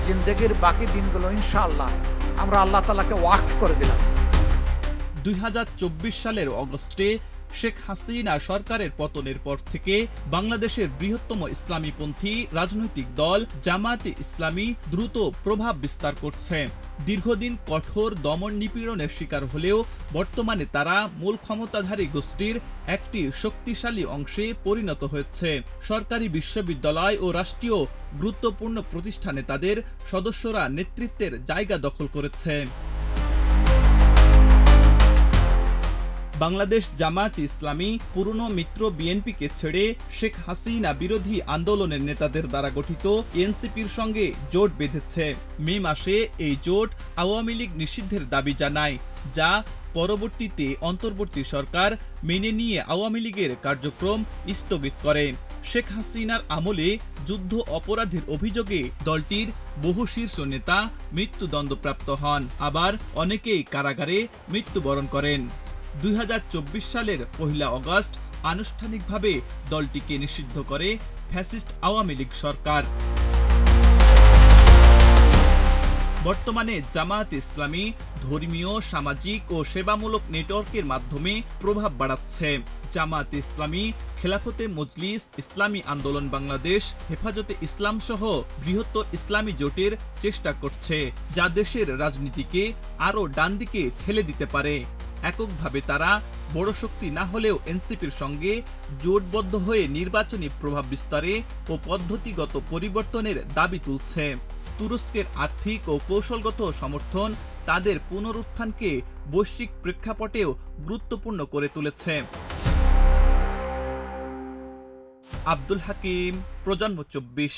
জিন্দেগির বাকি দিনগুলো ইনশাআল্লাহ আমরা আল্লাহ তাআলাকে ওয়াকফ করে দিলাম। 2024 সালের অগস্টে শেখ হাসিনা সরকারের পতনের পর থেকে বাংলাদেশের বৃহত্তম ইসলামীপন্থী রাজনৈতিক দল জামায়াতে ইসলামী দ্রুত প্রভাব বিস্তার করছে। দীর্ঘদিন কঠোর দমন নিপীড়নের শিকার হলেও বর্তমানে তারা মূল ক্ষমতাধারী গোষ্ঠীর একটি শক্তিশালী অংশে পরিণত হয়েছে। সরকারি বিশ্ববিদ্যালয় ও রাষ্ট্রীয় গুরুত্বপূর্ণ প্রতিষ্ঠানে তাদের সদস্যরা নেতৃত্বের জায়গা দখল করেছে। বাংলাদেশ জামায়াতে ইসলামী পুরনো মিত্র বিএনপিকে ছেড়ে শেখ হাসিনা বিরোধী আন্দোলনের নেতাদের দ্বারা গঠিত এনসিপির সঙ্গে জোট বেঁধেছে। মে মাসে এই জোট আওয়ামী লীগ নিষিদ্ধের দাবি জানায়, যা পরবর্তীতে অন্তর্বর্তী সরকার মেনে নিয়ে আওয়ামী লীগের কার্যক্রম স্থগিত করে। শেখ হাসিনার আমলে যুদ্ধ অপরাধের অভিযোগে দলটির বহু শীর্ষ নেতা মৃত্যুদণ্ডপ্রাপ্ত হন, আবার অনেকেই কারাগারে মৃত্যুবরণ করেন। 2024 সালের 1 আগস্ট আনুষ্ঠানিকভাবে দলটিকে নিষিদ্ধ করে ফ্যাসিস্ট আওয়ামী লীগ সরকার। বর্তমানে জামায়াতে ইসলামী ধর্মীয়, সামাজিক ও সেবামূলক নেটওয়ার্কের মাধ্যমে প্রভাব বাড়াচ্ছে। জামায়াতে ইসলামী খেলাফতে মজলিস, ইসলামী আন্দোলন বাংলাদেশ, হেফাজতে ইসলাম সহ বৃহত্তর ইসলামী জোটের চেষ্টা করছে, যা দেশের রাজনীতিকে আরও ডান দিকে ঠেলে দিতে পারে। এককভাবে তারা বড় শক্তি না হলেও এনসিপির সঙ্গে জোটবদ্ধ হয়ে নির্বাচনী প্রভাব বিস্তারে ও পদ্ধতিগত পরিবর্তনের দাবি তুলছে। তুরস্কের আর্থিক ও কৌশলগত সমর্থন তাদের পুনরুত্থানকে বৈশ্বিক প্রেক্ষাপটেও গুরুত্বপূর্ণ করে তুলেছে। আব্দুল হাকিম, প্রজন্ম 24।